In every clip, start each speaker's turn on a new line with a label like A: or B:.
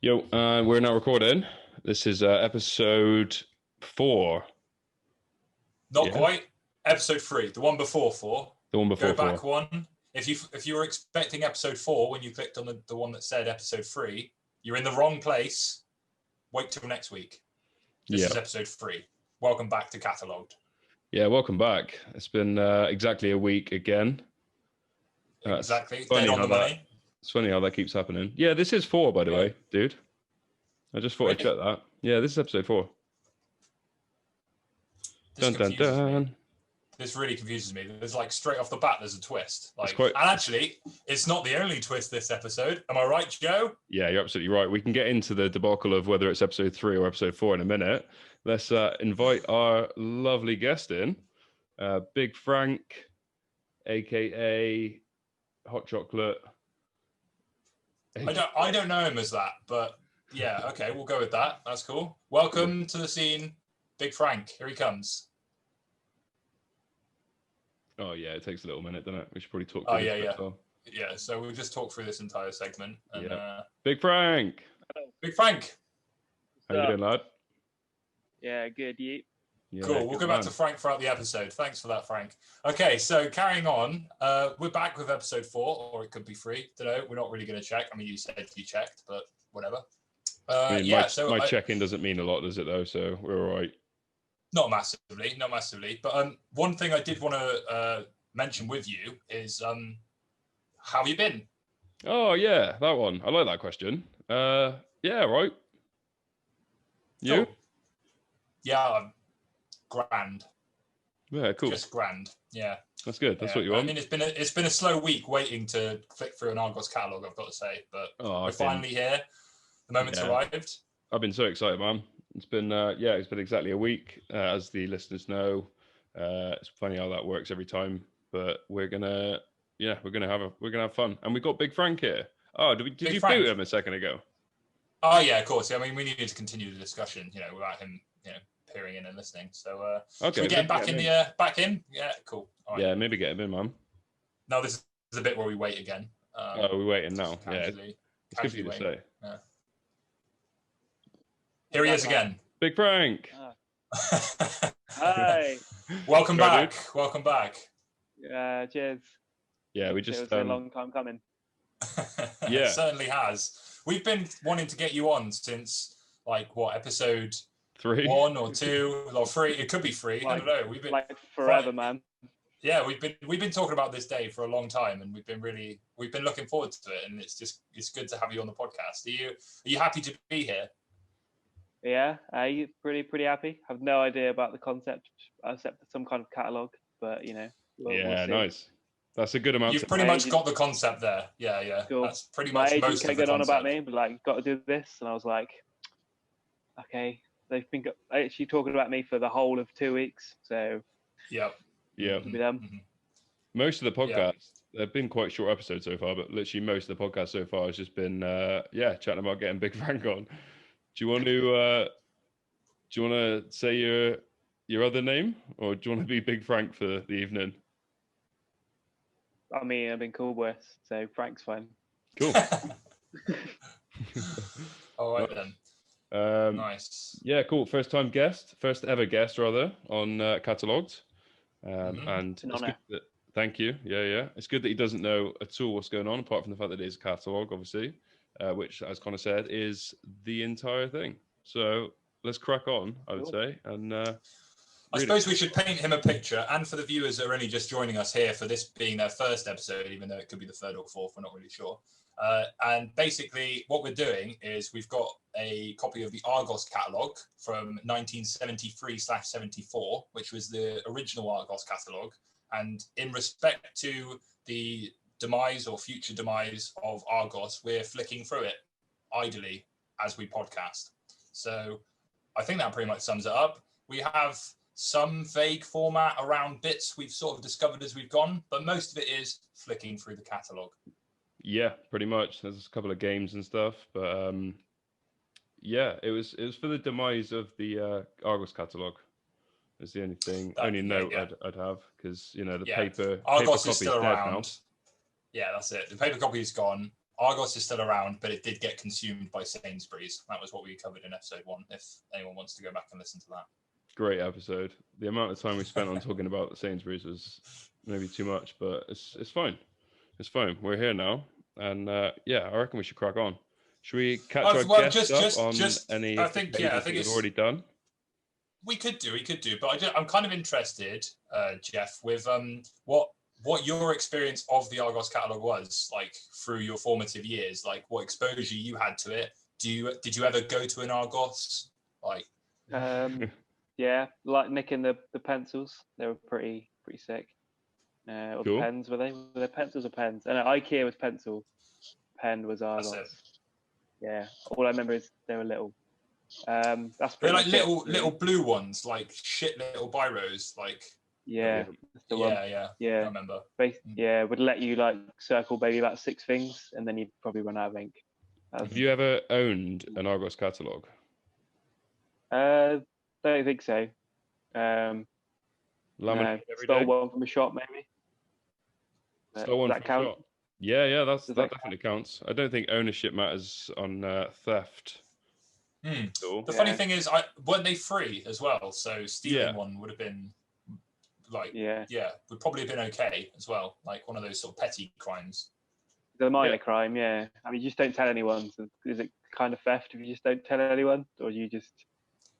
A: Yo, we're now recording. This is episode 4.
B: Not
A: Yeah.
B: quite. Episode 3, the one before 4.
A: The one before
B: Go back
A: 4.
B: one. If you were expecting episode 4 when you clicked on the one that said episode 3, you're in the wrong place. Wait till next week. This is episode 3. Welcome back to Catalogued.
A: Yeah, welcome back. It's been exactly a week again.
B: Exactly. Dead on the money.
A: It's funny how that keeps happening. Yeah, this is 4, by the way, dude. I just thought I'd check that. Yeah, this is episode 4.
B: This confuses me. This really confuses me. There's like straight off the bat, there's a twist. And actually, it's not the only twist this episode. Am I right, Joe?
A: Yeah, you're absolutely right. We can get into the debacle of whether it's episode 3 or episode 4 in a minute. Let's invite our lovely guest in, Big Frank, aka Hot Chocolate.
B: I don't know him as that, but yeah, okay, we'll go with that. That's cool. Welcome to the scene, Big Frank. Here he comes.
A: Oh yeah, it takes a little minute, doesn't it? We should probably talk.
B: Oh yeah. Yeah, so we'll just talk through this entire segment. And,
A: Big Frank.
B: Big Frank.
A: How you doing, lad?
C: Yeah, good. You?
A: Yeah,
B: cool. We'll go back to Frank throughout the episode. Thanks for that, Frank. Okay, so carrying on, we're back with episode 4, or it could be 3. Don't know. We're not really going to check. I mean, you said you checked, but whatever.
A: My check-in doesn't mean a lot, does it? Though, so we're all right.
B: Not massively. But one thing I did want to mention with you is how have you been?
A: Oh yeah, that one. I like that question. Yeah, right. You?
B: Cool. Yeah, grand.
A: Yeah, cool.
B: Just grand. Yeah.
A: That's good. That's what you want.
B: I mean, it's been a slow week waiting to flick through an Argos catalogue, I've got to say, but we're finally here. The moment's arrived.
A: I've been so excited, man. It's been it's been exactly a week, as the listeners know. It's funny how that works every time, but we're gonna have fun, and we've got Big Frank here. Oh, did you boot him a second ago?
B: Oh yeah, of course. I mean, we needed to continue the discussion, without him, peering in and listening. So, should we get him back in back in? Yeah, cool.
A: All right. Yeah, maybe get him in, man.
B: No, this is a bit where we wait again.
A: We're waiting now. Yeah, it's good for you to say.
B: Yeah. Here he is again.
A: Big Frank.
C: Hi.
B: Welcome back. Dude. Welcome back.
C: Cheers.
A: Yeah, we just
C: it was a long time coming.
A: Yeah,
B: it certainly has. We've been wanting to get you on since episode
A: 3,
B: 1 or 2 or 3. It could be 3. I don't know. We've been
C: forever, man.
B: Yeah, we've been talking about this day for a long time, and we've been looking forward to it, and it's good to have you on the podcast. Are you happy to be here?
C: Yeah, pretty happy. I've no idea about the concept except some kind of catalogue, but we'll see.
A: Nice. That's a good amount.
B: You've pretty much got the concept there. Yeah.
C: Cool.
B: That's pretty much most of the concept. My agent kept
C: on about me, but got to do this, and I was like, okay. They've been actually talking about me for the whole of 2 weeks, so
A: yeah.
B: Mm-hmm.
A: Most of the podcasts, they've been quite short episodes so far, but literally most of the podcast so far has just been chatting about getting Big Frank on. Do you want to say your other name, or do you want to be Big Frank for the evening?
C: I mean, I've been cool worse, so Frank's fine.
A: Cool.
B: All right then. Nice.
A: Yeah, cool. First ever guest rather on Catalogued. And it's good thank you. Yeah. It's good that he doesn't know at all what's going on, apart from the fact that it is a catalogue, obviously, which, as Connor said, is the entire thing. So let's crack on, I would say. And
B: I suppose we should paint him a picture, and for the viewers that are only just joining us here for this being their first episode, even though it could be the 3rd or 4th, we're not really sure. And basically what we're doing is we've got a copy of the Argos catalogue from 1973/74, which was the original Argos catalogue. And in respect to the demise or future demise of Argos, we're flicking through it idly as we podcast. So I think that pretty much sums it up. We have some vague format around bits we've sort of discovered as we've gone, but most of it is flicking through the catalogue.
A: Yeah, pretty much. There's a couple of games and stuff, but it was for the demise of the Argos catalogue. Is the only note I'd have, because the paper
B: Argos
A: copy
B: is still
A: dead
B: around.
A: now.
B: Yeah, that's it. The paper copy is gone. Argos is still around, but it did get consumed by Sainsbury's. That was what we covered in episode 1. If anyone wants to go back and listen to that.
A: Great episode. The amount of time we spent on talking about the Sainsbury's was maybe too much, but it's fine. It's fine. We're here now, and yeah, I reckon we should crack on. Should we catch our guests up on any
B: I think
A: we've already done?
B: We could do, but I'm kind of interested, Jeff, with what your experience of the Argos catalogue was like through your formative years. Like, what exposure you had to it. Did you ever go to an Argos? Like,
C: yeah, like nicking the pencils. They were pretty sick. Or
A: cool.
C: Pens, were they? Were they pencils or pens? And IKEA was pencil. Pen was Argos.
B: that's it.
C: Yeah, all I remember is they were little. That's
B: They're like little blue ones, like shit little biros, like.
C: Yeah, that's the one.
B: Yeah. I remember.
C: Yeah, would let you like circle maybe about 6 things, and then you'd probably run out of ink.
A: Have you ever owned an Argos catalogue?
C: Don't think so.
A: Laminate
C: No,
A: every
C: stole
A: day?
C: one from a shop maybe.
A: Stole one
C: Does that
A: from a
C: count?
A: shop? Yeah, that
C: that
A: definitely counts. I don't think ownership matters on theft.
B: The funny thing is, weren't they free as well? So stealing one would have been like, would probably have been okay as well. Like one of those sort of petty crimes.
C: The minor crime, yeah. I mean, you just don't tell anyone. So is it kind of theft if you just don't tell anyone, or you just?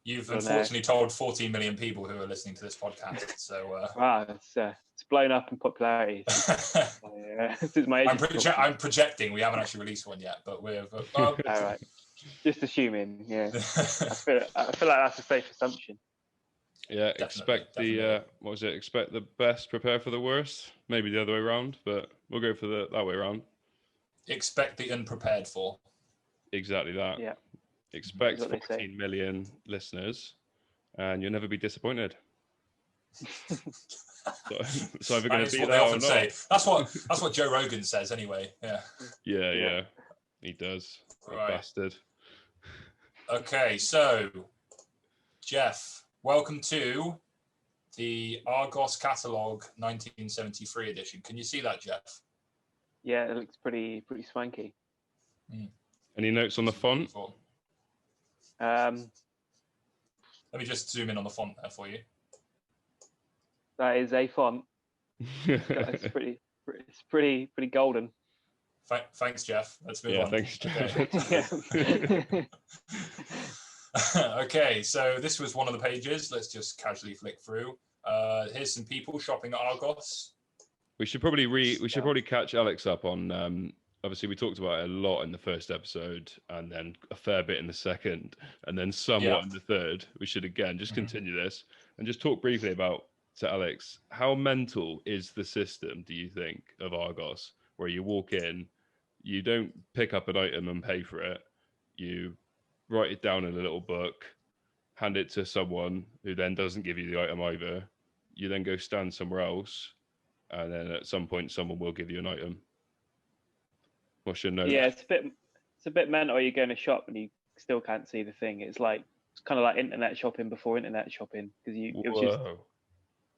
B: You've unfortunately told 14 million people who are listening to this podcast. So
C: wow, it's blown up in popularity. This is my.
B: I'm projecting. We haven't actually released one yet, but we're.
C: All right. Just assuming, yeah. I feel like that's a safe assumption.
A: Yeah, expect the best, prepare for the worst. Maybe the other way around, but we'll go for that way around.
B: Expect the unprepared for.
A: Exactly that.
C: Yeah.
A: Expect 14 million listeners, and you'll never be disappointed. so either going to be that or not.
B: Say. That's what Joe Rogan says anyway.
A: Yeah. He does.
B: Right.
A: Bastard.
B: Okay, so Jeff, welcome to the Argos Catalogue 1973 edition. Can you see that, Jeff?
C: Yeah, it looks pretty swanky.
A: Any notes on the font?
B: Let me just zoom in on the font there for you.
C: That is a font. It's pretty golden.
B: Thanks, Jeff. Let's move on.
A: Thanks, Jeff.
C: Okay.
B: Okay, so this was one of the pages. Let's just casually flick through. Here's some people shopping at Argos.
A: We should probably catch Alex up on. Obviously, we talked about it a lot in the first episode, and then a fair bit in the second, and then somewhat in the third. We should again just continue this and just talk briefly about, to Alex, how mental is the system, do you think, of Argos, where you walk in, you don't pick up an item and pay for it, you write it down in a little book, hand it to someone who then doesn't give you the item either, you then go stand somewhere else, and then at some point someone will give you an item. What's your note?
C: Yeah, it's a bit mental. You go in a shop and you still can't see the thing. It's kind of like internet shopping before internet shopping, because it was just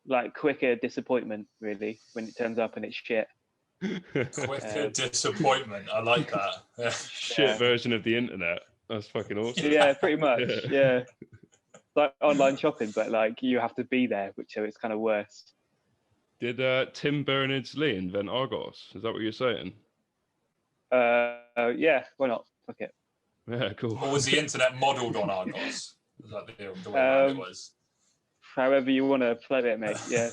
C: like quicker disappointment really when it turns up and it's shit.
B: Quicker disappointment. I like that.
A: Shit version of the internet. That's fucking awesome.
C: Yeah, pretty much. Yeah. Like online shopping, but like you have to be there, so it's kind of worse.
A: Did Tim Berners-Lee invent Argos? Is that what you're saying?
C: Yeah, why not? Fuck it.
A: Yeah, cool.
B: Or was the internet modelled on Argos? Was that the way around it was?
C: However you want to play it, mate. Yeah.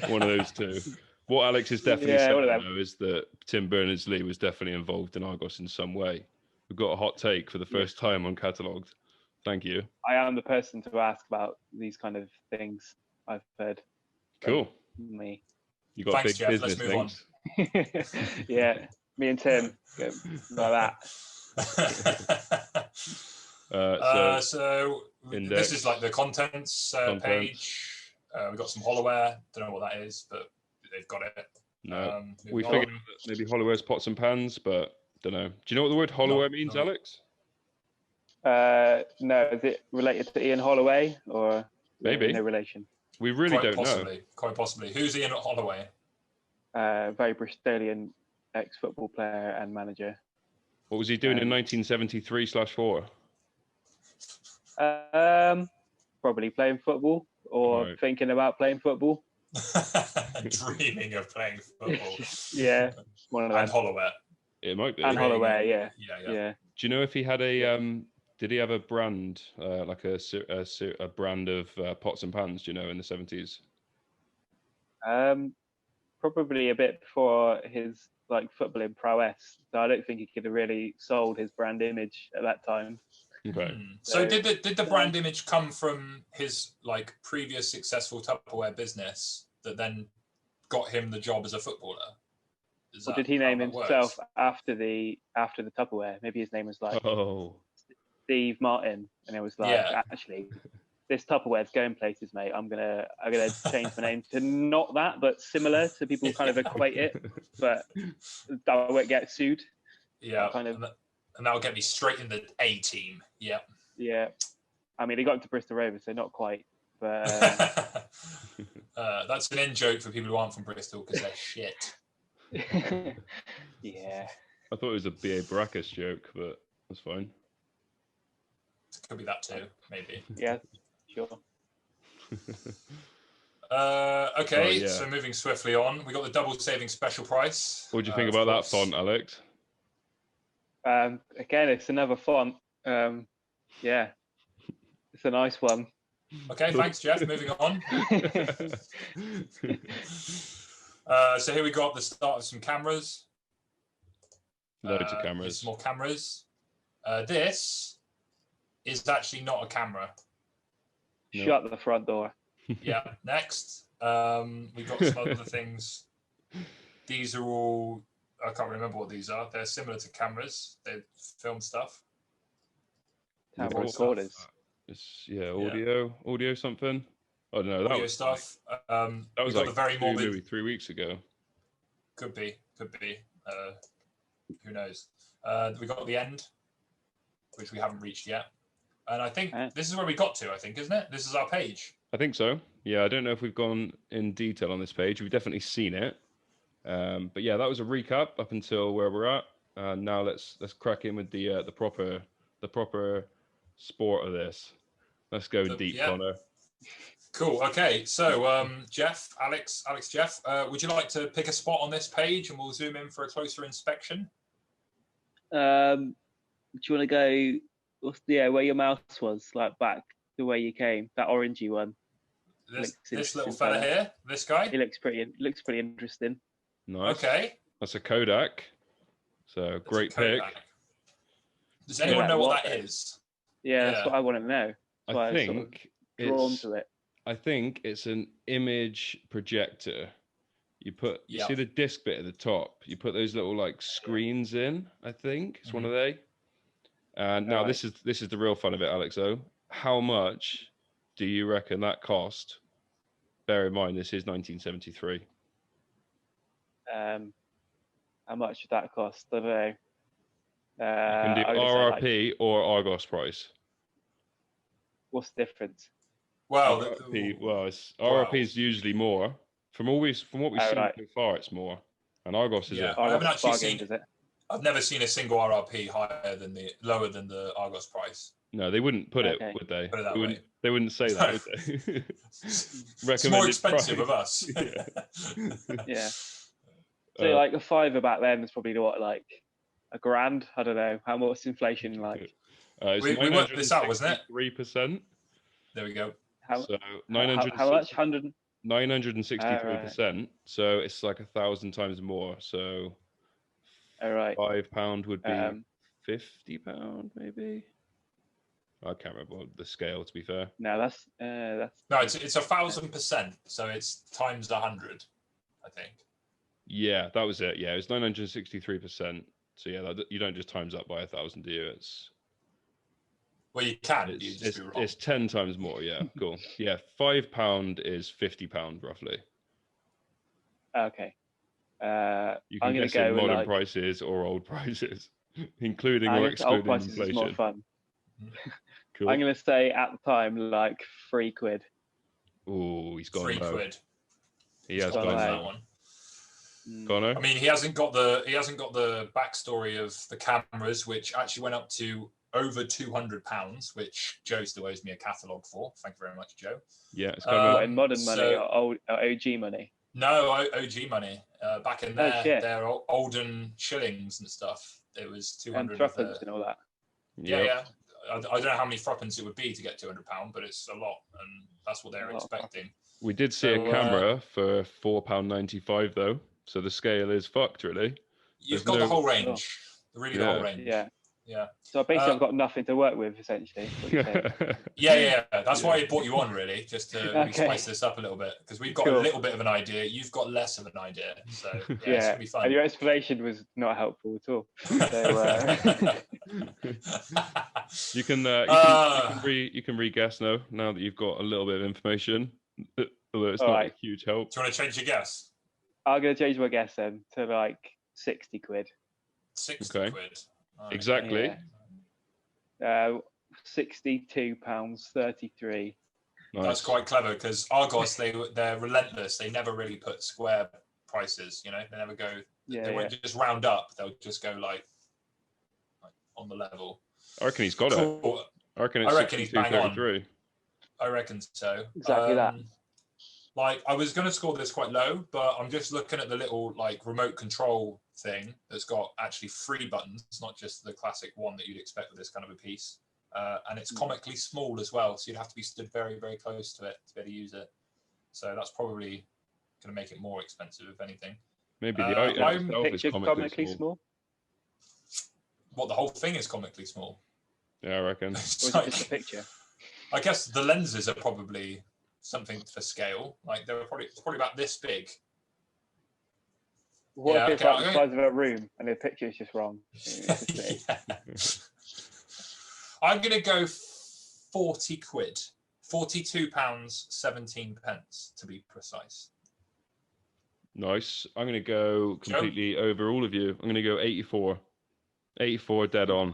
A: One of those two. What Alex is definitely saying, though, is that Tim Berners-Lee was definitely involved in Argos in some way. We've got a hot take for the first time on Catalogued. Thank you.
C: I am the person to ask about these kind of things, I've heard.
A: Cool.
C: Me.
A: You got
B: Thanks,
A: big
B: Jeff.
A: business
B: Let's
A: things.
C: Yeah, me and Tim, like
B: that. So this is like the contents page. We've got some Hollowware. Don't know what that is, but they've got it.
A: No, we figured that maybe Holloware's pots and pans, but don't know. Do you know what the word Hollowware means, Alex?
C: No, is it related to Ian Holloway or
A: maybe
C: no relation?
A: We really don't
B: know. Quite possibly. Who's Ian Holloway?
C: Very Bristolian ex-football player and manager.
A: What was he doing in 1973/4?
C: Probably playing football or thinking about playing football.
B: Dreaming of playing football.
C: Yeah, one of them.
B: And Holloway.
A: It might be.
C: And Holloway,
B: yeah.
C: Yeah.
A: Do you know if he had a did he have a brand like a brand of pots and pans? Do you know in the 70s?
C: Probably a bit before his like footballing prowess. So I don't think he could have really sold his brand image at that time.
A: Okay.
B: So did the brand image come from his like previous successful Tupperware business that then got him the job as a footballer?
C: Or did he name himself after the Tupperware? Maybe his name was like Steve Martin, and it was like actually this Tupperware's going places, mate. I'm gonna change my name to not that, but similar, so people kind of equate it, but I won't get sued.
B: Yeah, and that'll get me straight in the A team. Yeah.
C: Yeah, I mean, they got to Bristol Rovers, so not quite, but
B: that's an in joke for people who aren't from Bristol because they're shit.
C: Yeah.
A: I thought it was a B.A. Baracus joke, but that's fine.
B: Could be that too, maybe.
C: Yeah, sure.
B: Okay, so moving swiftly on, we got the double saving special price.
A: What do you think about that font, Alex?
C: Again, it's another font. Yeah, it's a nice one.
B: Okay, thanks, Jeff. Moving on. So here we got the start of some cameras.
A: Loads of cameras.
B: Some more cameras. This is actually not a camera.
C: Shut the front door.
B: Yeah. Next, we got some other things. These are all. I can't remember what these are. They're similar to cameras. They film stuff.
C: Camera recorders.
A: Audio something. I don't know.
B: Audio stuff.
A: That was like
B: the very morbid.
A: Maybe 3 weeks ago.
B: Could be. Who knows? We got the end, which we haven't reached yet. And I think this is where we got to, I think, isn't it? This is our page.
A: I think so. Yeah, I don't know if we've gone in detail on this page. We've definitely seen it. But yeah, that was a recap up until where we're at. Now let's crack in with the proper sport of this. Let's go deep, Connor.
B: Cool. Okay. So, Jeff, Alex, Jeff, would you like to pick a spot on this page and we'll zoom in for a closer inspection?
C: Do you want to go? Where your mouse was, like back the way you came, that orangey one.
B: This little fella here, this guy.
C: He looks pretty interesting.
A: Nice.
B: Okay.
A: That's a Kodak. So great pick.
B: Does anyone know what that is?
C: Yeah, that's what I want to know.
A: I think
C: drawn to it.
A: I think it's an image projector. You see the disc bit at the top. You put those little like screens in. I think it's one of they. And now this is the real fun of it, Alexo. How much do you reckon that cost? Bear in mind, this is 1973.
C: How much would that cost? I don't know.
A: You can do RRP or Argos price.
C: What's the difference?
B: Well,
A: RRP is usually more. From what we've seen so far, it's more. And Argos is
B: I haven't actually seen. I've never seen a single RRP lower than the Argos price.
A: No, they wouldn't put it, would they?
B: Put it that way.
A: They wouldn't say that, would they?
B: It's more expensive of us.
C: Yeah. So like a fiver back then is probably like $1,000. I don't know. How much inflation like?
B: We worked this out, wasn't it?
A: 3%.
B: There we go.
C: How much?
A: 963%. So it's like 1,000 times more. So £5 would be £50, maybe. I can't remember the scale, to be fair.
C: No, that's
B: no, it's 1,000%. So it's times 100, I think.
A: Yeah, that was it. Yeah, it was 963%. So yeah, you don't just times that by 1,000, do you?
B: Well, you can.
A: It's 10 times more. Yeah, cool. Yeah, £5 is £50 roughly.
C: Okay.
A: You can guess in modern prices or old prices, including or excluding
C: old prices
A: inflation.
C: Is more fun.
A: Cool.
C: I'm going to say at the time like £3.
A: Oh, he's gone
B: £3.
A: He has gone
B: that one.
A: Connor?
B: I mean, he hasn't got the backstory of the cameras, which actually went up to over £200, which Joe still owes me a catalogue for. Thank you very much, Joe.
A: Yeah, it's coming.
C: In modern money or OG money?
B: No, OG money. Back in their olden shillings and stuff, it was 200.
C: And threepence and all that.
B: Yeah. I don't know how many threepence it would be to get £200, but it's a lot, and that's what they're expecting.
A: We did see a camera for £4.95 though, so the scale is fucked, really.
B: You've got the whole range, the whole range. Yeah.
C: So basically, I've got nothing to work with, essentially.
B: Yeah. That's why I brought you on, really, just to spice this up a little bit, because we've got a little bit of an idea. You've got less of an idea, so it's gonna be fun.
C: And your explanation was not helpful at all. So,
A: you can re-guess now that you've got a little bit of information, although it's not a huge help.
B: Do you want to change your guess?
C: I'm going to change my guess then to like 60 quid.
B: 60 quid. Right.
A: Exactly.
C: £62.33.
B: Nice. That's quite clever, because Argos, they're relentless. They never really put square prices. They never go. They won't just round up. They'll just go like on the level.
A: I reckon he's got it. I reckon
B: he's bang on. I reckon so.
C: Exactly that.
B: Like, I was going to score this quite low, but I'm just looking at the little like remote control thing that's got actually 3 buttons, not just the classic one that you'd expect with this kind of a piece. And it's comically small as well, so you'd have to be stood very, very close to it to be able to use it. So that's probably going to make it more expensive, if anything.
A: Maybe the item itself is comically small.
B: What, the whole thing is comically small?
A: Yeah, I reckon.
C: It's like, just a picture.
B: I guess the lenses are probably something for scale. Like it's probably about this big.
C: What if it's like the size of a room and the picture is just wrong?
B: I'm gonna go 40 quid. £42.17 to be precise.
A: Nice. I'm gonna go completely over all of you. I'm gonna go 84. 84 dead on.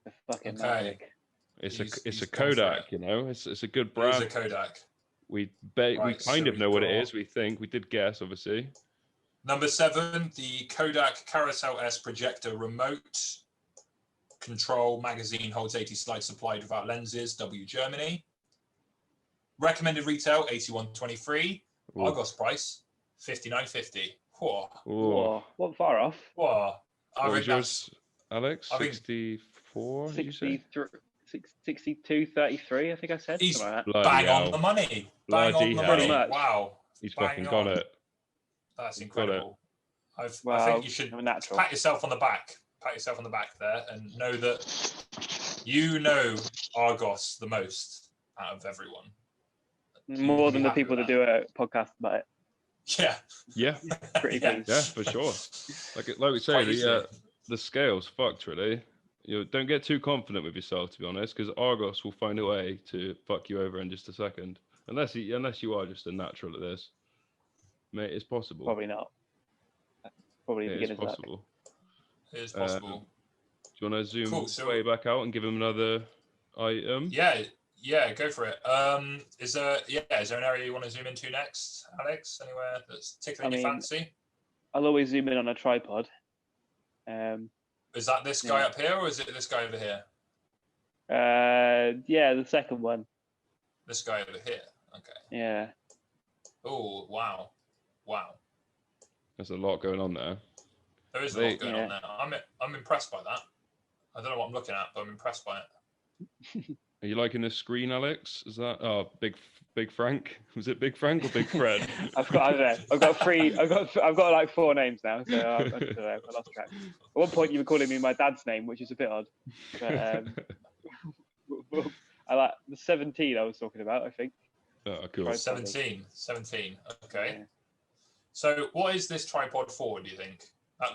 C: The fucking magic.
A: It's a Kodak, It's a good brand.
B: It's a Kodak.
A: We kind of know what it is. We think we did guess, obviously.
B: Number 7, the Kodak Carousel S projector remote control magazine, holds 80 slides, supplied without lenses. W Germany. Recommended retail 81.23. Argos price 59.50.
C: Whoa! What far off?
B: Whoa!
A: What was yours, Alex? 64.
C: 62.33, I think I said.
B: He's
C: like
B: bang on the money. Bang on the money. Wow.
A: He's fucking got it.
B: That's incredible. I think you should pat yourself on the back. Pat yourself on the back there and know that you know Argos the most out of everyone.
C: More than the people that do a podcast about it.
B: Yeah.
C: Pretty pleased.
A: Yeah, for sure. Like we say, the scale's fucked, really. Don't get too confident with yourself, to be honest, because Argos will find a way to fuck you over in just a second. Unless you are just a natural at this. Mate, it's possible.
C: Probably not. Probably beginner's luck.
B: It is possible.
A: Do you want to zoom way back out and give him another item?
B: Yeah, go for it. Is there an area you want to zoom into next, Alex? Anywhere that's tickling your fancy?
C: I'll always zoom in on a tripod.
B: Is that this guy up here, or is it this guy over here?
C: The second one.
B: This guy over here. Okay.
C: Yeah.
B: Oh, wow.
A: There's a lot going on there.
B: There is a lot going on there. I'm impressed by that. I don't know what I'm looking at, but I'm impressed by it.
A: Are you liking the screen, Alex? Is that Big Frank? Was it Big Frank or Big Fred?
C: I've got like 4 names now, so I lost track. At one point, you were calling me my dad's name, which is a bit odd. But I like the 17 I was talking about, I think.
A: Oh, cool.
B: 17. Okay. Yeah. So, what is this tripod for? Do you think? That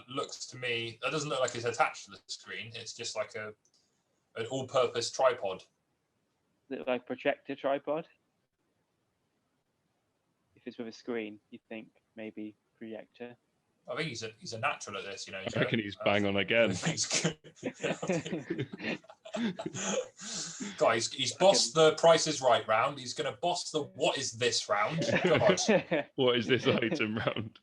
B: doesn't look like it's attached to the screen. It's just like an all-purpose tripod.
C: Is it like projector tripod? If it's with a screen, you think maybe projector.
B: I think he's a natural at this,
A: I reckon he's bang on again.
B: Guys, he's bossed the Price is Right round. He's going to boss the What is this round. God.
A: What is this item round?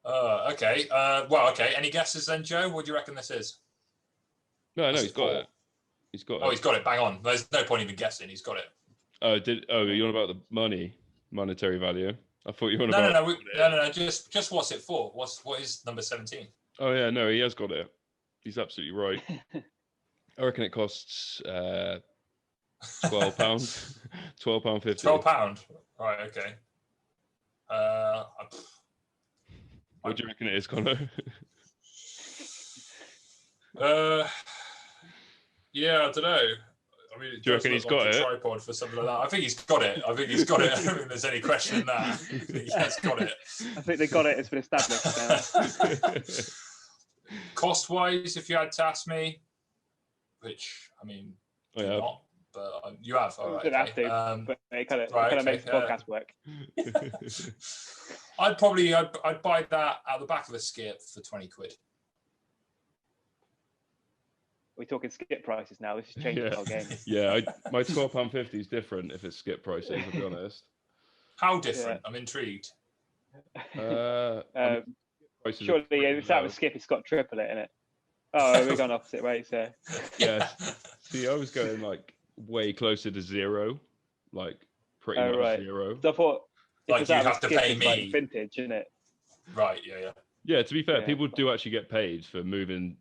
B: Okay. Well, okay. Any guesses then, Joe? What do you reckon this is?
A: No, he's got it. He's got it.
B: Oh, he's got it. Bang on. There's no point even guessing. He's got it.
A: You're on about the monetary value? I thought you were on
B: no,
A: about...
B: No. Just what's it for? What is number 17?
A: Oh yeah, no, he has got it. He's absolutely right. I reckon it costs £12. £12.50.
B: £12. Right. Okay.
A: What do you reckon it is, Connor?
B: Yeah, I don't know. I mean,
A: do you reckon he's got it?
B: Tripod for something like that. I think he's got it. I don't think there's any question in that. He has got it.
C: I think they got it. It's been established now.
B: Cost-wise, if you had to ask me, which I mean, not, but you have. All right.
C: Have to, but it kind of makes the podcast work.
B: I'd buy that out the back of the skip for 20 quid.
C: We're talking skip prices now. This is changing the whole game.
A: Yeah, my £12.50 is different if it's skip prices, to be honest.
B: How different? I'm intrigued.
C: Surely, it's out of the skip. It's got triple it in it. Oh, we're going opposite ways there.
A: Yeah. See, I was going like way closer to zero, like pretty much zero.
C: So I thought,
B: like you have to pay me.
C: Like vintage, isn't it?
B: Right. Yeah.
A: Yeah, to be fair, people do actually get paid for moving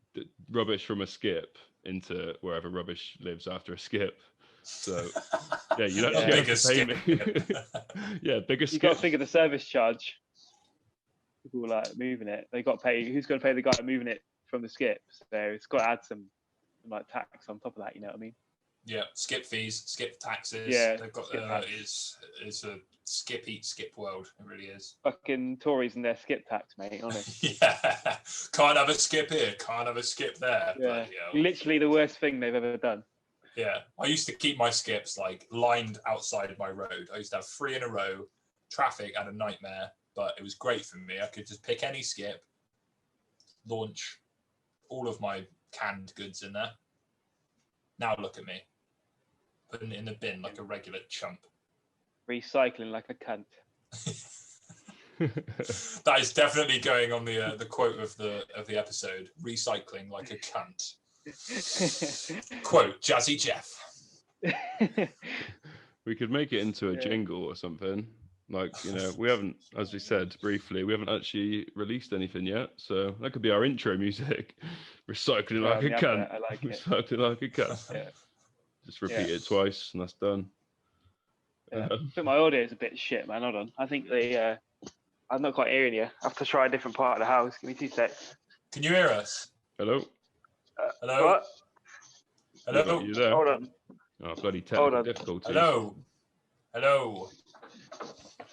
A: rubbish from a skip into wherever rubbish lives after a skip. So, yeah, you don't have to pay me. Yeah, biggest skip.
C: You got to think of the service charge. People like moving it. They got to pay. Who's going to pay the guy moving it from the skip? So it's got to add some like tax on top of that. You know what I mean?
B: Yeah, skip fees, skip taxes.
C: Yeah,
B: they've got. It's a skip eat skip world. It really is.
C: Fucking Tories and their skip tax, mate. Honest.
B: Yeah, can't have a skip here. Can't have a skip there.
C: Yeah, literally the worst thing they've ever done.
B: Yeah, I used to keep my skips like lined outside my road. I used to have 3 in a row. Traffic and a nightmare, but it was great for me. I could just pick any skip, launch all of my canned goods in there. Now look at me, putting it in the bin like a regular chump.
C: Recycling like a cunt.
B: That is definitely going on the quote of the episode. Recycling like a cunt. Quote Jazzy Jeff.
A: We could make it into a jingle or something. Like, we haven't, as we said briefly, we haven't actually released anything yet. So that could be our intro music. Recycling like a cunt.
C: I like it.
A: Recycling like a cunt.
C: Yeah.
A: Just repeat it twice and that's done.
C: Yeah. I think my audio is a bit shit, man. Hold on. I think I'm not quite hearing you. I have to try a different part of the house. Give me 2 seconds.
B: Can you hear us?
A: Hello?
B: Hello?
C: What?
B: Hello?
A: You there?
C: Hold on.
A: Oh, bloody technical difficulties.
B: Hello?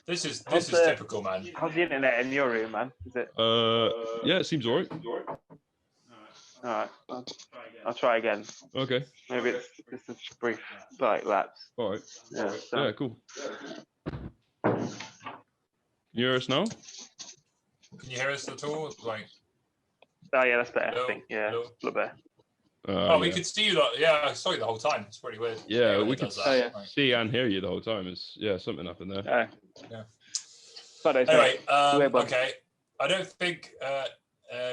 B: This is typical, man.
C: How's the internet in your room, man? Is it?
A: Yeah, it seems alright.
C: All right. I'll try again.
A: Okay.
C: Maybe it's just a brief lapse.
A: All right.
C: Yeah.
A: Yeah, cool. Can you hear us now?
B: Can you hear us at all? Like.
C: Oh yeah, that's better.
B: Hello?
C: I think. Yeah,
B: Hello?
C: a little better.
B: We could see you. Yeah, I saw you the whole time. It's pretty weird.
A: Yeah, we could
B: see
A: and hear you the whole time. It's something happened there.
B: Yeah.
C: Anyway,
B: okay. I don't think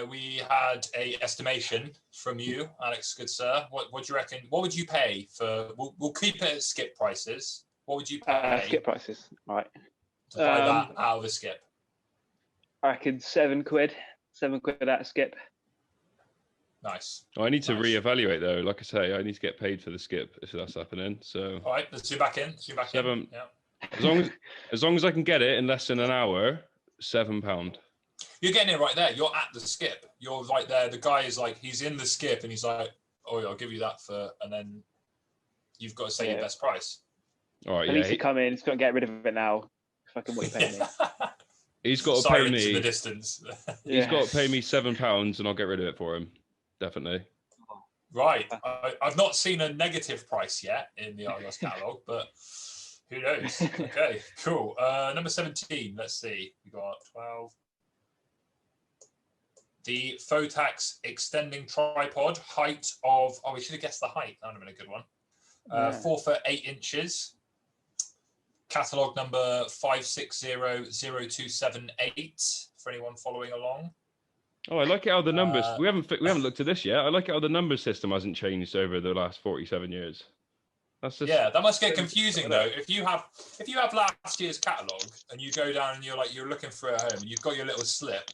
B: we had a estimation from you, Alex, good sir. What do you reckon? What would you pay for? We'll keep it at skip prices. What would you pay?
C: Skip prices, right?
B: To buy that out of the skip.
C: I reckon £7. £7 out of skip.
B: Nice.
A: I need to reevaluate though. Like I say, I need to get paid for the skip if that's happening. So.
B: All right, let's do back in.
A: $7.
B: Yeah.
A: As long as I can get it in less than an hour, £7.
B: You're getting it right there. You're at the skip. You're right there. The guy is like, he's in the skip and he's like, oh, I'll give you that for, and then you've got to say your best price.
A: All right,
C: At least he come in. He's got to get rid of it now. Fucking what you paying me.
A: He's got to pay me.
B: In the distance.
A: He's got to pay me £7 and I'll get rid of it for him. Definitely.
B: Right. I've not seen a negative price yet in the Argos catalogue, but who knows? Okay, cool. Number 17. Let's see. We got 12. the Photax extending tripod, height of, we should have guessed the height. That would have been a good one. 4 foot 8 inches. Catalogue number 5600278 for anyone following along.
A: Oh, I like it how the numbers. We haven't looked at this yet. I like it how the number system hasn't changed over the last 47 years. That's just,
B: yeah, that must get confusing though. If you have last year's catalogue and you go down and you're looking for a home and you've got your little slip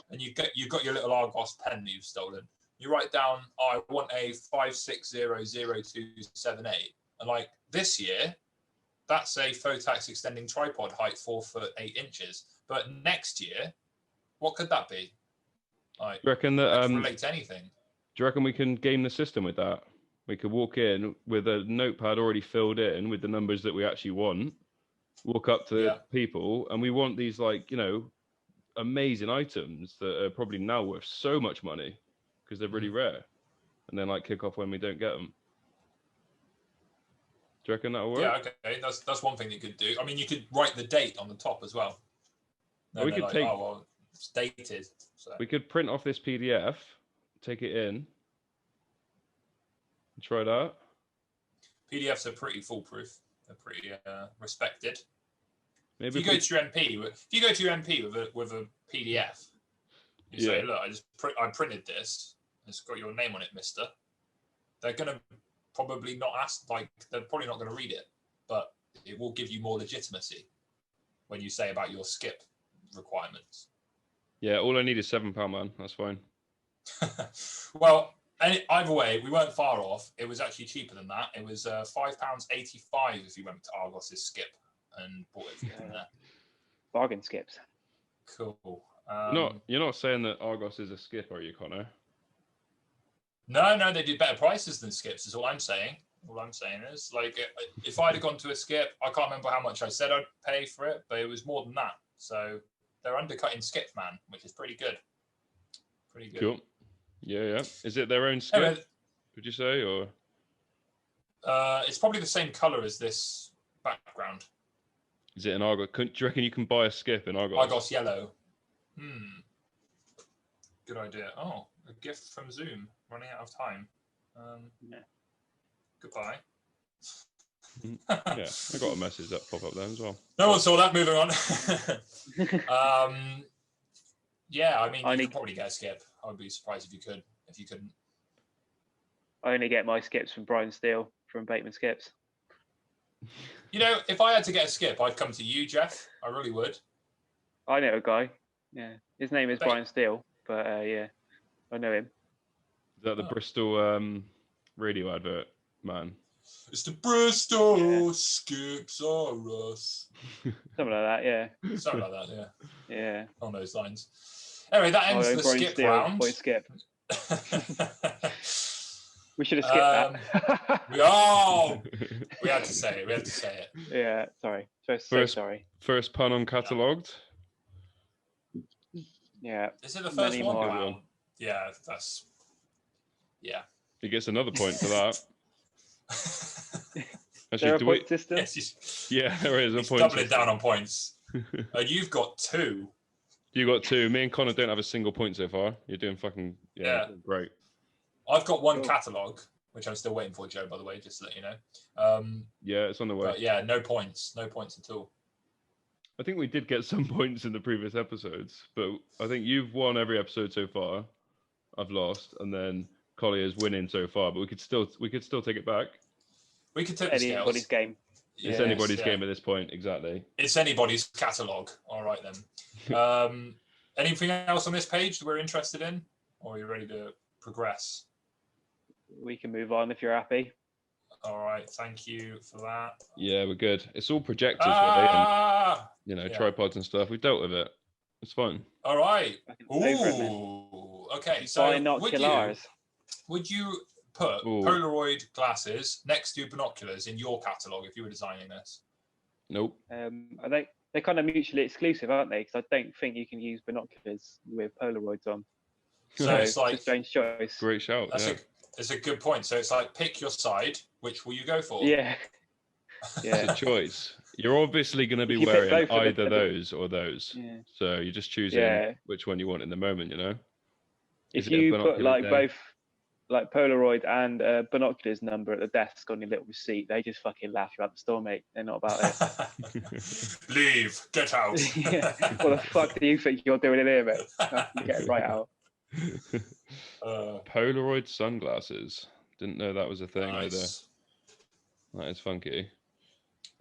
B: and you've got your little Argos pen that you've stolen. You write down, I want a 5600278, and like this year, that's a Photax extending tripod, height 4 foot 8 inches. But next year, what could that be? Like,
A: do you reckon that
B: relate to anything?
A: Do you reckon we can game the system with that? We could walk in with a notepad already filled in with the numbers that we actually want, walk up to people, and we want these, like, you know, amazing items that are probably now worth so much money because they're really rare, and then like kick off when we don't get them. Do you reckon that'll work?
B: Yeah, okay. That's one thing you could do. I mean, you could write the date on the top as well.
A: We could take.
B: Oh, well, it's dated. So.
A: We could print off this PDF, take it in, and try that.
B: PDFs are pretty foolproof. They're pretty respected.
A: Maybe
B: if you go to your MP with a PDF, you say, "Look, I printed this. It's got your name on it, Mister." They're gonna probably not ask. Like, they're probably not going to read it, but it will give you more legitimacy when you say about your skip requirements.
A: Yeah, all I need is £7, man. That's fine.
B: Well, either way, we weren't far off. It was actually cheaper than that. It was £5.85 if you went to Argos's skip and bought it from there.
C: Bargain skips.
B: Cool.
A: You're not saying that Argos is a skip, are you, Connor?
B: No, they did better prices than skips, is all I'm saying. All I'm saying is, like, if I'd have gone to a skip, I can't remember how much I said I'd pay for it, but it was more than that. So they're undercutting skip, man, which is pretty good. Pretty good.
A: Cool. Yeah. Is it their own skip, would you say, or?
B: It's probably the same color as this background.
A: Is it an Argos? Do you reckon you can buy a skip in Argos?
B: Argos yellow. Good idea. Oh, a gift from Zoom. Running out of time. Goodbye.
A: Yeah, I got a message that pop up there as well.
B: No one saw that. Moving on. Yeah, I mean, you could probably get a skip. I would be surprised if you couldn't.
C: I only get my skips from Brian Steele from Bateman Skips.
B: You know, if I had to get a skip, I'd come to you, Jeff. I really would.
C: I know a guy. Yeah, his name is Brian Steele, but yeah, I know him.
A: Is that the Bristol radio advert, man?
B: It's the Bristol Skips are us.
C: Something like that, yeah.
B: Something like that, yeah.
C: Yeah.
B: On those lines. Anyway, that ends the
C: Brian
B: skip
C: Steele,
B: round.
C: Boy skip. We should have skipped that.
B: We had to say it.
C: Yeah, sorry. Sorry.
A: First pun on Catalogued.
C: Yeah.
B: Is it the first one? Wow. Yeah, that's... Yeah.
A: He gets another point for that.
C: Actually, there a point system?
B: Yes,
A: yeah, there is a point.
B: Doubling down on points. You've got 2.
A: You got 2. Me and Connor don't have a single point so far. You're doing fucking great.
B: I've got 1 catalogue, which I'm still waiting for, Joe, by the way, just to let you know.
A: Yeah, it's on the way.
B: But yeah, no points at all.
A: I think we did get some points in the previous episodes, but I think you've won every episode so far. I've lost, and then Collier's winning so far, but we could still take it back.
B: We could take
C: anybody's game.
A: It's anybody's game at this point, exactly.
B: It's anybody's catalogue. All right then. Anything else on this page that we're interested in, or are you ready to progress?
C: We can move on if you're happy.
B: All right, thank you for that.
A: Yeah, we're good. It's all projectors, really, and tripods and stuff. We've dealt with it. It's fine.
B: All right. Ooh. Okay. So would you put Polaroid glasses next to binoculars in your catalogue if you were designing this?
A: Nope.
C: They're kind of mutually exclusive, aren't they? Because I don't think you can use binoculars with Polaroids on.
B: So it's like
C: a strange choice.
A: Great shout.
B: It's a good point. So it's like, pick your side. Which will you go for?
C: Yeah.
A: It's a choice. You're obviously going to be wearing either those or those. Yeah. So you're just choosing which one you want in the moment, you know?
C: If you put like both like Polaroid and binoculars number at the desk on your little receipt, they just fucking laugh you out the store, mate. They're not about it.
B: Leave, get out.
C: What the fuck do you think you're doing in here, mate? Get it right out.
A: Polaroid sunglasses. Didn't know that was a thing either. That is funky.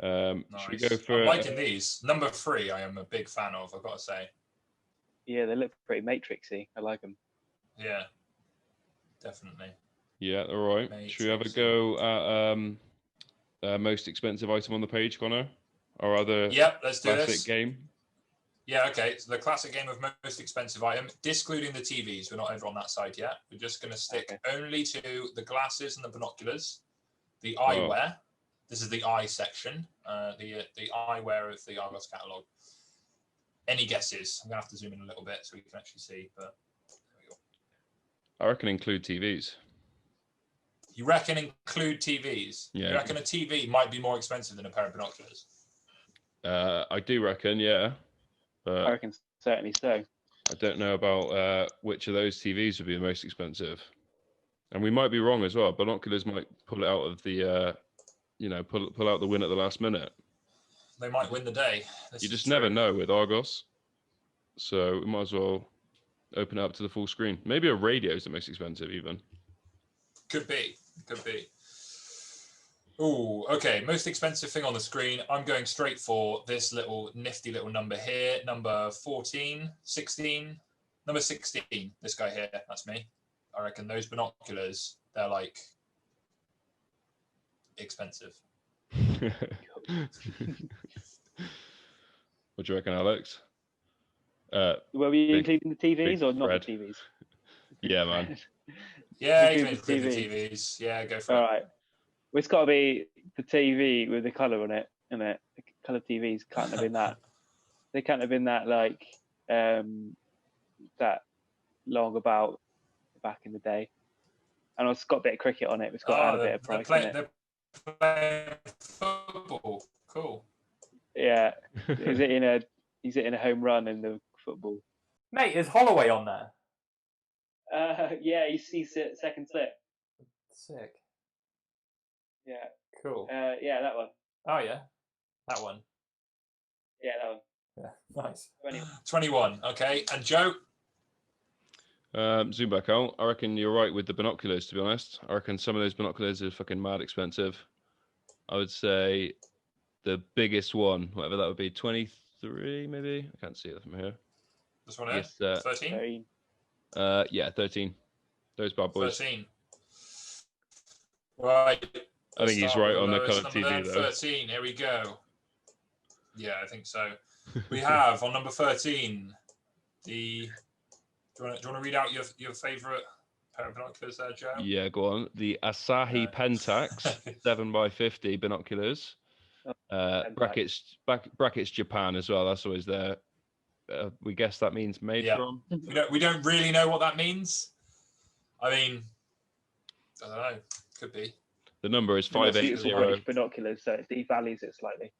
B: Nice.
A: Should we go for?
B: I'm liking these. Number 3, I am a big fan of. I've got to say.
C: Yeah, they look pretty matrixy. I like them.
B: Yeah, definitely.
A: Yeah, all right. Should we have a go at most expensive item on the page, Connor? Or other
B: let's do
A: classic
B: this.
A: Game?
B: Yeah, okay. So the classic game of most expensive item, excluding the TVs. We're not over on that side yet. We're just going to stick only to the glasses and the binoculars, the eyewear. This is the eye section, the eyewear of the Argos catalogue. Any guesses? I'm going to have to zoom in a little bit so we can actually see. But there we go.
A: I reckon include TVs.
B: You reckon include TVs?
A: Yeah.
B: You reckon a TV might be more expensive than a pair of binoculars?
A: I do reckon, yeah. But
C: I reckon certainly so.
A: I don't know about which of those TVs would be the most expensive. And we might be wrong as well. Binoculars might pull it out of the, pull out the win at the last minute.
B: They might win the day.
A: You just never know with Argos. So we might as well open it up to the full screen. Maybe a radio is the most expensive even.
B: Could be. Oh, okay. Most expensive thing on the screen. I'm going straight for this nifty little number here. Number 16. Number 16. This guy here. That's me. I reckon those binoculars, they're like expensive.
A: What do you reckon, Alex?
C: Were you including the TVs or not
A: Fred.
C: the TVs?
A: Yeah, man.
B: Yeah, you can include the TVs. Yeah, go for it.
C: All right. Well, it's got to be the TV with the colour on it, isn't it? The colour TVs can't have been that. They can't have been that like that long about back in the day. And it's got a bit of cricket on it. It's got to add a bit of price in it.
B: They're playing football. Cool.
C: Yeah. Is it in a home run in the football?
D: Mate, is Holloway on there?
C: Yeah, he's second slip.
D: Sick.
C: Yeah.
D: Cool.
C: Yeah, that one.
D: Oh yeah, that one.
C: Yeah, that one.
D: Yeah, nice.
B: 21. Okay, and Joe.
A: Zoom back out. I reckon you're right with the binoculars, to be honest. I reckon some of those binoculars are fucking mad expensive. I would say the biggest one, whatever that would be, 23 maybe? I can't see it from here.
B: This one here? 13?
A: Yeah, 13. Those bad boys.
B: 13. Right.
A: I think he's right on the colour TV, though.
B: 13, here we go. Yeah, I think so. We have, on number 13, the... Do you want to read out your favourite pair of binoculars there, Joe?
A: Yeah, go on. The Asahi Pentax 7x50 binoculars. Brackets Japan as well. That's always there. We guess that means made from.
B: We don't really know what that means. I mean, I don't know. Could be.
A: The number is 580.
C: Binoculars, so it devalues it slightly.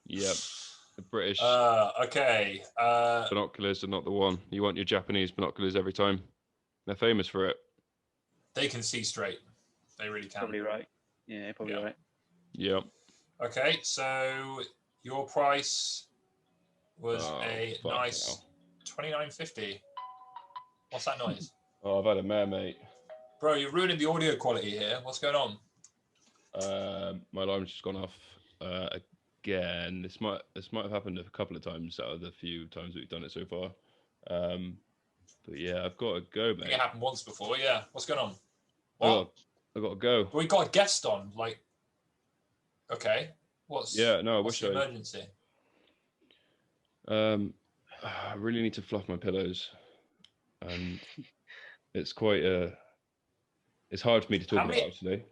A: Yep. The British
B: okay.
A: Binoculars are not the one. You want your Japanese binoculars every time. They're famous for it.
B: They can see straight. They really can.
C: Probably right. Yeah, probably right.
A: Yep.
B: Okay, so your price was a nice $29.50. What's that noise?
A: Oh, I've had a mare, mate.
B: Bro, you're ruining the audio quality here. What's going on?
A: My alarm's just gone off again. This might have happened a couple of times out of the few times we've done it so far. But yeah, I've got to go, mate.
B: I think it happened once before. Yeah. What's going on?
A: What? I got to go.
B: We got a guest on. Like, okay.
A: I wish
B: the emergency?
A: I really need to fluff my pillows, and it's quite it's hard for me to talk about actually.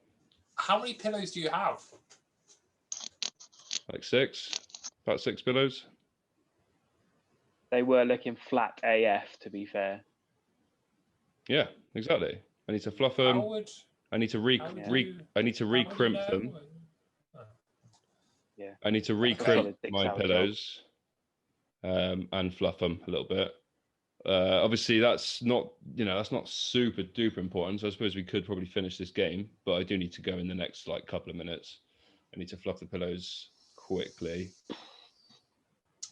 B: How many pillows do you have?
A: Like about six pillows.
C: They were looking flat AF, to be fair.
A: Yeah, exactly. I need to fluff them. I need to recrimp them.
C: Yeah.
A: I need to recrimp my pillows, and fluff them a little bit. Obviously, that's not super duper important. So I suppose we could probably finish this game, but I do need to go in the next like couple of minutes. I need to fluff the pillows quickly.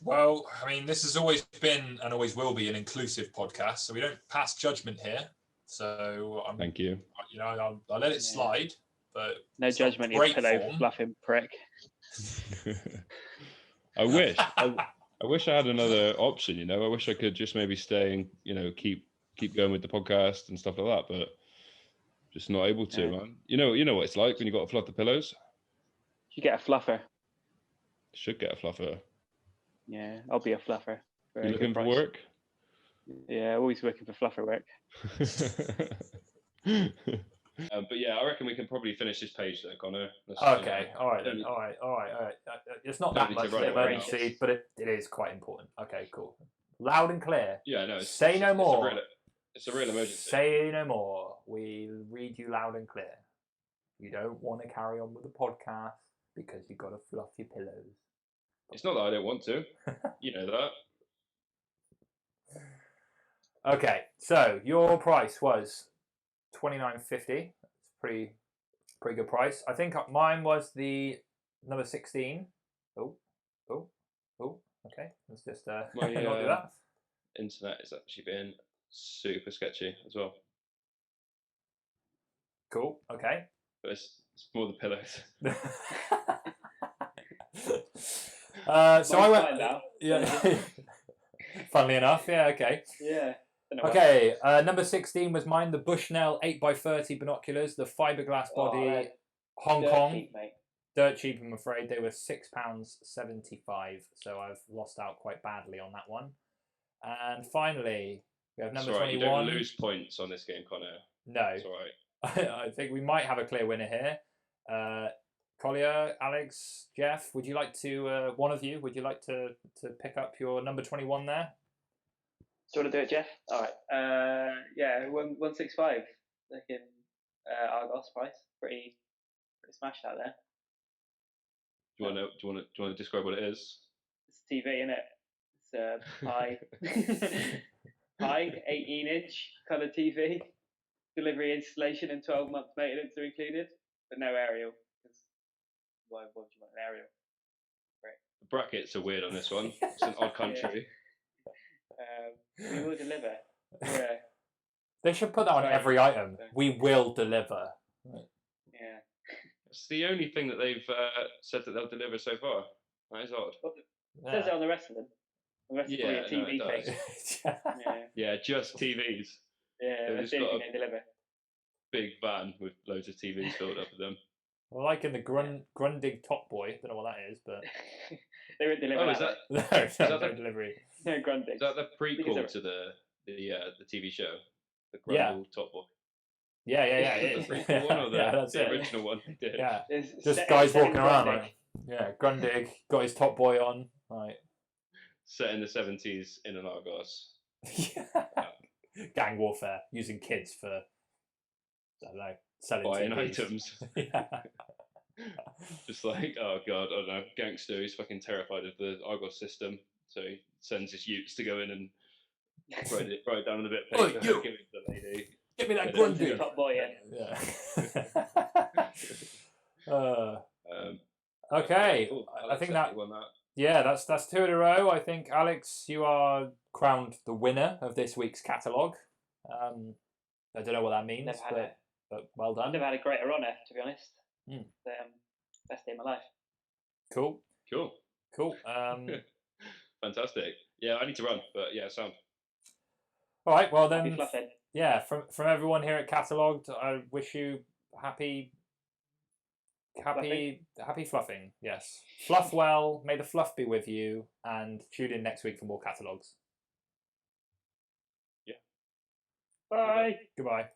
B: Well, I mean, this has always been and always will be an inclusive podcast, so we don't pass judgment here. So
A: thank you.
B: I'll let it slide, but
C: no judgment, you pillow fluffing prick.
A: I wish I had another option. I wish I could just maybe stay and keep going with the podcast and stuff like that, but just not able to, man. You know what it's like when you got to fluff the pillows.
C: You get a fluffer.
A: Should get a fluffer.
C: Yeah, I'll be a fluffer.
A: You looking for work?
C: Yeah, always working for fluffer work.
A: But yeah, I reckon we can probably finish this page there, Connor.
D: Okay, all right. It's not that much of an emergency, but it is quite important. Okay, cool. Loud and clear.
A: Yeah, no.
D: Say no more.
A: It's a real emergency.
D: Say no more. We read you loud and clear. You don't want to carry on with the podcast because you've got to fluff your pillows.
A: It's not that I don't want to. You know that.
D: Okay, so your price was $29.50. It's pretty good price. I think mine was the number 16. Oh. Okay, let's just not do that.
A: Internet is actually being super sketchy as well.
D: Cool. Okay.
A: But it's more the pillows.
D: So I went. Yeah. Funnily enough, yeah. Okay.
C: Yeah.
D: Okay. Number 16 was mine. The Bushnell 8x30 binoculars, the fiberglass body, Hong Kong.
C: Cheap, mate.
D: Dirt cheap, I'm afraid. They were £6.75. So I've lost out quite badly on that one. And finally, we have number 21.
A: You don't lose points on this game, Connor.
D: No.
A: It's all right.
D: I think we might have a clear winner here. Collier, Alex, Jeff, would you like to, one of you, would you like to pick up your number 21 there?
C: Do you want to do it, Jeff? All right. Yeah, 165. Looking Argos price, pretty smashed out there.
A: Do you want to describe what it is?
C: It's TV, isn't it? It's a high 18-inch colour TV. Delivery, installation, and 12-month maintenance are included, but no aerial. Why would you want an aerial? Right.
A: The brackets are weird on this one. It's an odd country.
C: We will deliver. Yeah.
D: They should put that on every item. We will deliver. Right.
C: Yeah.
A: It's the only thing that they've said that they'll deliver so far. That is odd.
C: It says it on the rest of them. The rest of your TV thing.
A: Yeah, just TVs.
C: Yeah,
A: they've just got a
C: deliver.
A: big van with loads of TVs filled up with them.
D: Well, like in the Grundig Top Boy, don't know what that is, but
C: they won't deliver.
A: Oh, is that?
D: No, no delivery.
C: No, Grundig.
A: Is that the prequel to the TV show? The Grundig Top Boy.
D: Yeah, it is.
A: The prequel one or the
D: it.
A: original one?
D: Yeah, just guys walking around. Like, yeah, Grundig got his Top Boy on. Right.
A: Set in the 70s in an Argos.
D: Gang warfare using kids for, I don't know, selling
A: buying
D: TVs.
A: items. Just like, oh god, I don't know, gangster. He's fucking terrified of the Argos system, so he sends his utes to go in and write it down on a bit of paper.
D: You.
A: Give it to the lady.
D: Give me that Grundig.
C: Top Boy,
D: Okay,
A: cool.
D: I think that.
A: Won that.
D: Yeah, that's 2 in a row. I think, Alex, you are crowned the winner of this week's catalogue. I don't know what that means, but well done.
C: I've never had a greater honour, to be honest. Best day of my life.
D: Cool.
A: Fantastic. Yeah, I need to run, but yeah, sound.
D: All right, well then, yeah, from everyone here at Catalogued, I wish you happy fluffing. Yes, fluff well. May the fluff be with you, and tune in next week for more catalogues.
A: Yeah.
C: Bye.
D: Goodbye.